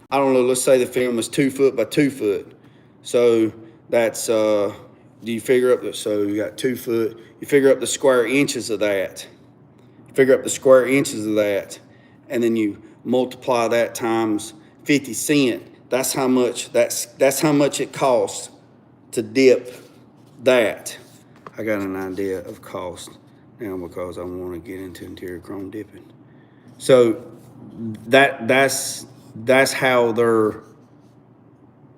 I don't know, let's say the film is 2 foot by 2 foot. So that's, do you figure up, so you got 2 foot, you figure up the square inches of that. Figure up the square inches of that, and then you multiply that times 50 cents. That's how much, that's how much it costs to dip that. I got an idea of cost now because I want to get into interior chrome dipping. So that's how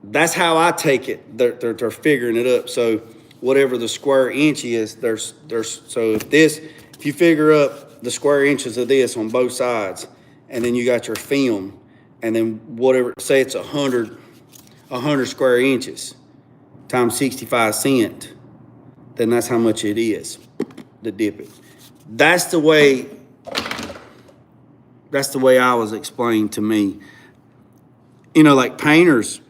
that's how I take it. They're figuring it up. So whatever the square inch is, so if you figure up the square inches of this on both sides, and then you got your film, and then whatever, say it's 100 square inches times 65 cents, then that's how much it is to dip it. That's the way I was explained to me. You know, like painters,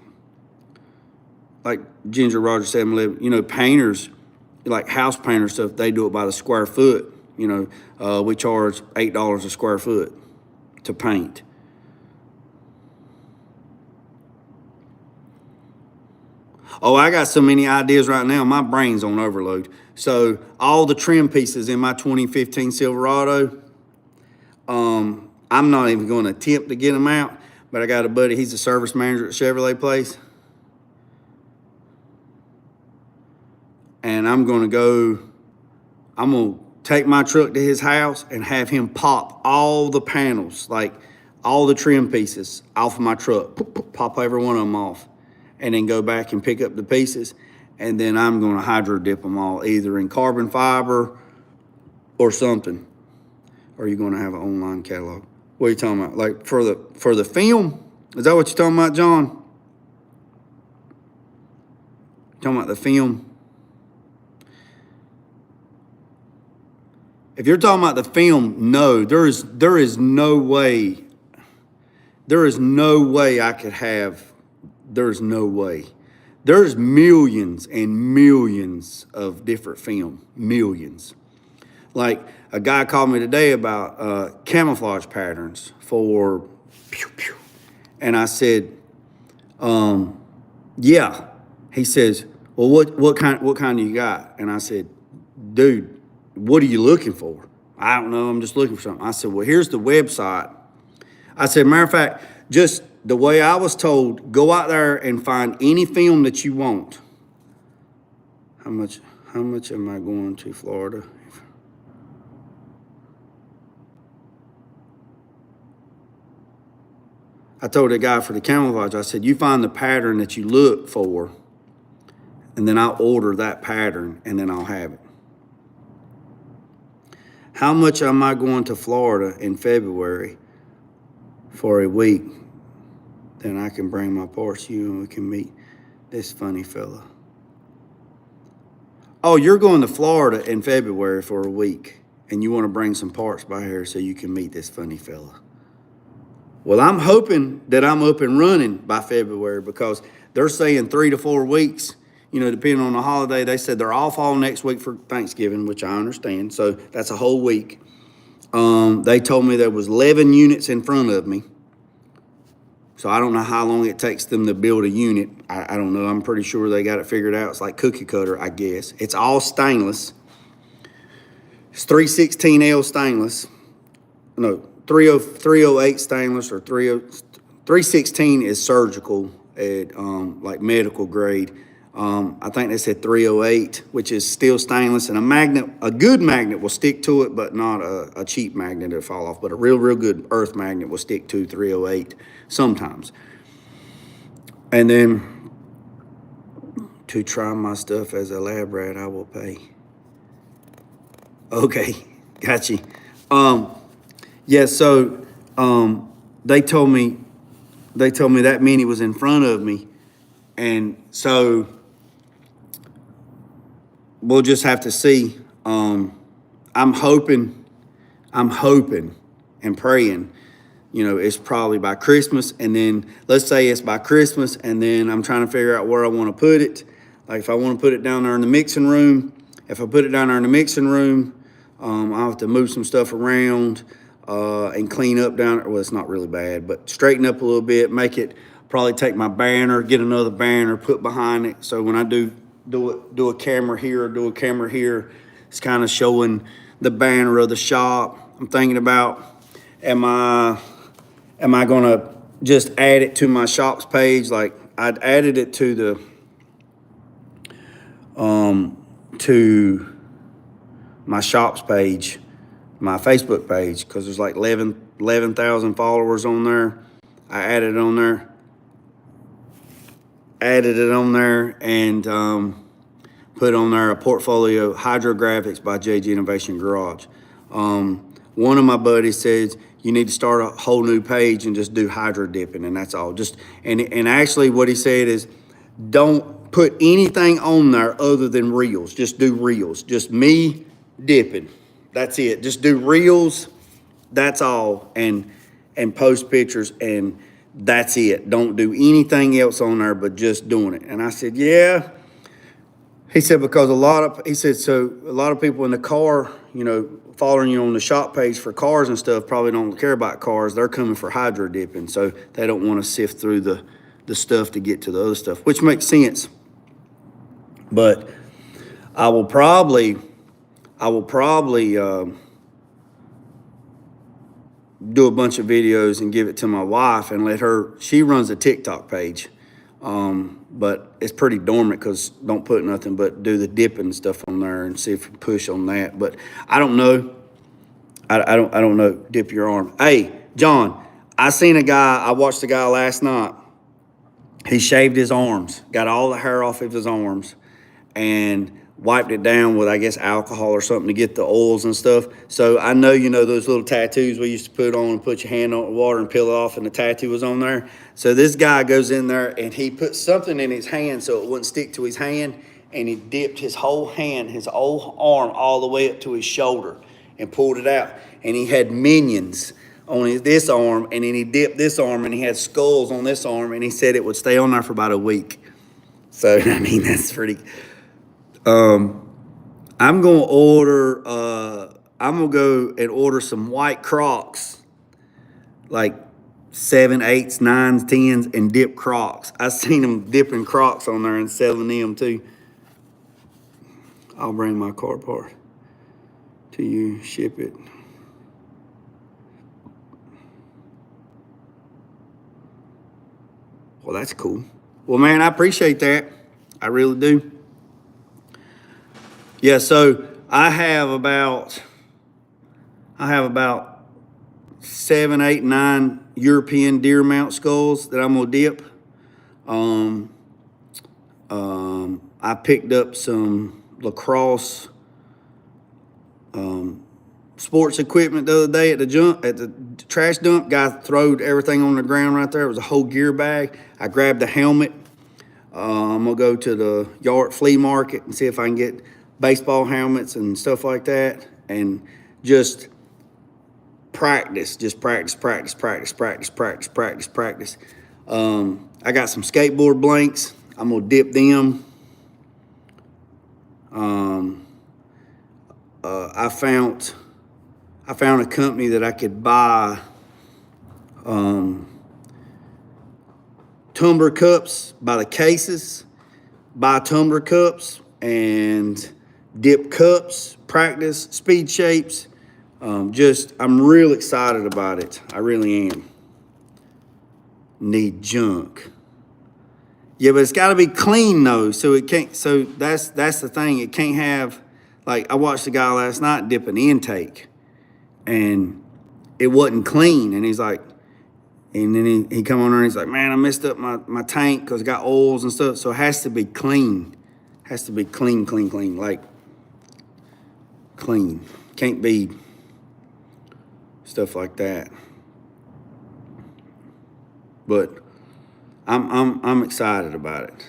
like Ginger Rogers said, you know, painters, like house painter stuff, they do it by the square foot. You know, we charge $8 a square foot to paint. Oh, I got so many ideas right now. My brain's on overload. So all the trim pieces in my 2015 Silverado, I'm not even going to attempt to get them out, but I got a buddy, he's a service manager at Chevrolet place. And I'm going to take my truck to his house and have him pop all the panels, like all the trim pieces off of my truck, pop every one of them off, and then go back and pick up the pieces. And then I'm going to hydro dip them all, either in carbon fiber or something. Or are you going to have an online catalog? What are you talking about? Like for the film? Is that what you're talking about, John? Talking about the film? If you're talking about the film, no, there is no way. There is no way I could have. There's no way. There's millions and millions of different film, millions. Like a guy called me today about camouflage patterns for pew, pew. And I said, yeah. He says, well, what kind do you got? And I said, dude, what are you looking for? I don't know, I'm just looking for something. I said, well, here's the website. I said, matter of fact, just the way I was told, go out there and find any film that you want. How much am I going to Florida? I told the guy for the camouflage, I said, you find the pattern that you look for, and then I'll order that pattern, and then I'll have it. How much am I going to Florida in February for a week? Then I can bring my parts to you and we can meet this funny fella. Oh, you're going to Florida in February for a week and you want to bring some parts by here so you can meet this funny fella. Well, I'm hoping that I'm up and running by February because they're saying 3 to 4 weeks, you know, depending on the holiday. They said they're off all next week for Thanksgiving, which I understand. So that's a whole week. They told me there was 11 units in front of me. So I don't know how long it takes them to build a unit. I don't know. I'm pretty sure they got it figured out. It's like cookie cutter, I guess. It's all stainless. It's 316L stainless. No, 308 stainless or 316 is surgical at like medical grade. I think they said 308, which is still stainless, and a good magnet will stick to it, but not a cheap magnet that'll fall off. But a real good earth magnet will stick to 308 sometimes. And then to try my stuff as a lab rat, I will pay. Okay, got you. Yeah, so they told me that many was in front of me, and so we'll just have to see. I'm hoping and praying, you know, it's probably by Christmas, and then let's say it's by Christmas, and then I'm trying to figure out where I want to put it. Like if I want to put it down there in the mixing room, I'll have to move some stuff around. and clean up down there. Well, it's not really bad, but straighten up a little bit, make it, probably take my banner, get another banner, put behind it. So when I do a camera here or do a camera here, it's kind of showing the banner of the shop. I'm thinking about, am I gonna just add it to my shops page? Like I'd added it to the, to my shops page, my Facebook page, because there's like 11,000 followers on there. I added it on there, and put on there a portfolio, Hydrographics by JG Innovation Garage. One of my buddies says you need to start a whole new page and just do hydro dipping, and that's all. Just and actually what he said is, don't put anything on there other than reels. Just do reels. Just me dipping. That's it. Just do reels. That's all. And post pictures, and that's it. Don't do anything else on there but just doing it. And I said, yeah. He said, because a lot of people in the car, you know, following you on the shop page for cars and stuff probably don't care about cars. They're coming for hydro dipping, so they don't want to sift through the stuff to get to the other stuff, which makes sense. But I will probably do a bunch of videos and give it to my wife and let her, she runs a TikTok page. But it's pretty dormant because don't put nothing but do the dipping stuff on there and see if we push on that. But I don't know. I don't know. Dip your arm. Hey, John, I watched a guy last night. He shaved his arms, got all the hair off of his arms, and wiped it down with, I guess, alcohol or something to get the oils and stuff. So I know, you know, those little tattoos we used to put on and put your hand on the water and peel it off and the tattoo was on there. So this guy goes in there and he put something in his hand so it wouldn't stick to his hand, and he dipped his whole hand, his whole arm, all the way up to his shoulder and pulled it out. And he had minions on this arm, and then he dipped this arm, and he had skulls on this arm, and he said it would stay on there for about a week. So, I mean, that's pretty... I'm gonna go and order some white Crocs, like 7, 8s, 9s, 10s, and dip Crocs. I seen them dipping Crocs on there and selling them too. I'll bring my car part to you, ship it. Well, that's cool. Well, man, I appreciate that. I really do. Yeah, so I have about 7, 8, 9 European deer mount skulls that I'm gonna dip. I picked up some lacrosse sports equipment the other day at the trash dump. Guy throwed everything on the ground right there. It was a whole gear bag. I grabbed a helmet. I'm gonna go to the yard flea market and see if I can get baseball helmets and stuff like that, and just practice. I got some skateboard blanks. I'm gonna dip them. I found a company that I could buy tumbler cups by the cases, buy tumbler cups and dip cups, practice, speed shapes. I'm real excited about it. I really am. Need junk. Yeah, but it's got to be clean though, so it can't. So that's the thing. It can't have, like, I watched the guy last night dip an intake, and it wasn't clean. And he's like, and then he come on there and he's like, man, I messed up my tank because it got oils and stuff. So it has to be clean. Has to be clean, like clean. Can't be stuff like that. But I'm excited about it.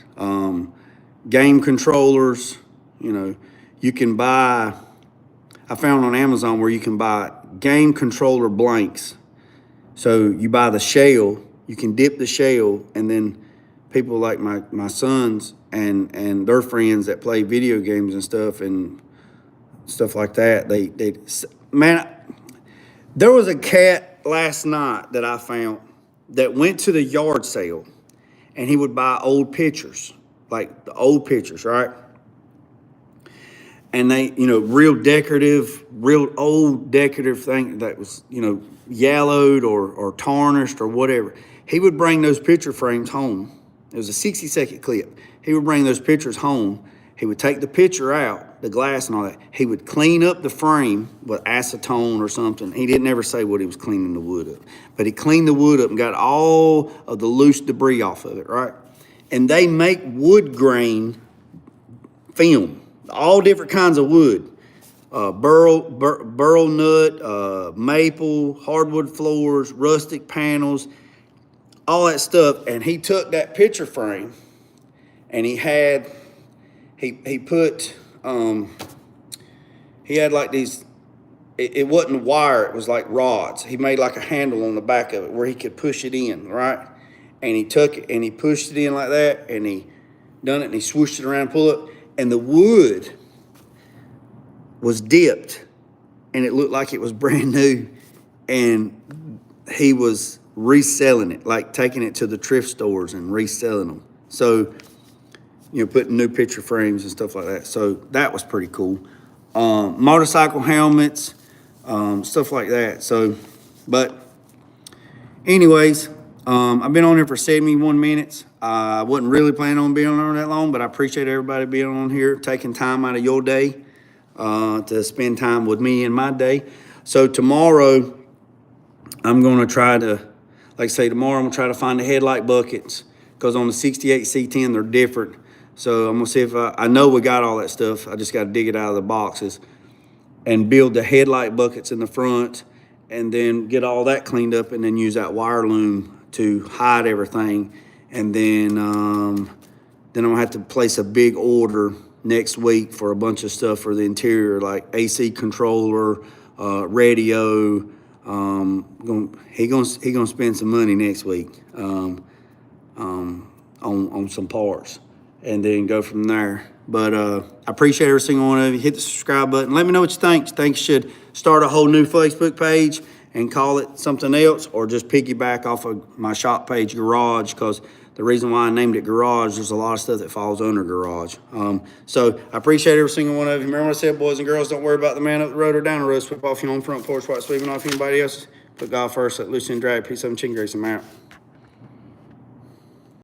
Game controllers, you know, you can buy, I found on Amazon where you can buy game controller blanks. So you buy the shell, you can dip the shell, and then people like my sons and their friends that play video games and stuff like that, man, There was a cat last night that I found that went to the yard sale, and he would buy old pictures, like the old pictures, right? And they, real decorative, real old decorative thing that was, yellowed or tarnished or whatever. He would bring those picture frames home. It was a 60-second clip. He would bring those pictures home. He would take the picture out, the glass and all that. He would clean up the frame with acetone or something. He didn't ever say what he was cleaning the wood up. But he cleaned the wood up and got all of the loose debris off of it, right? And they make wood grain film, all different kinds of wood. Burl nut, maple, hardwood floors, rustic panels, all that stuff. And he took that picture frame and he had like these, it wasn't wire, it was like rods. He made like a handle on the back of it where he could push it in, right? And he took it and he pushed it in like that, and he done it and he swooshed it around, pull it, and the wood was dipped and it looked like it was brand new, and he was reselling it, like taking it to the thrift stores and reselling them. So, putting new picture frames and stuff like that. So that was pretty cool. Motorcycle helmets, stuff like that. So, but anyways, I've been on here for 71 minutes. I wasn't really planning on being on there that long, but I appreciate everybody being on here, taking time out of your day to spend time with me in my day. So tomorrow, I'm going to try to, like I say, tomorrow I'm going to try to find the headlight buckets, because on the 68 C10, they're different. So I'm going to see if I know we got all that stuff. I just got to dig it out of the boxes and build the headlight buckets in the front, and then get all that cleaned up, and then use that wire loom to hide everything. And then I'm going to have to place a big order next week for a bunch of stuff for the interior, like AC controller, radio. He gonna spend some money next week on some parts, and then go from there. But I appreciate every single one of you. Hit the subscribe button. Let me know what you think. You think you should start a whole new Facebook page and call it something else, or just piggyback off of my shop page, Garage, because the reason why I named it Garage, there's a lot of stuff that falls under Garage. So I appreciate every single one of you. Remember what I said, boys and girls, don't worry about the man up the road or down the road. Sweep off your own front porch while sweeping off anybody else's. Put God first, let loose and drag. Peace, up, and chicken grease. I'm out.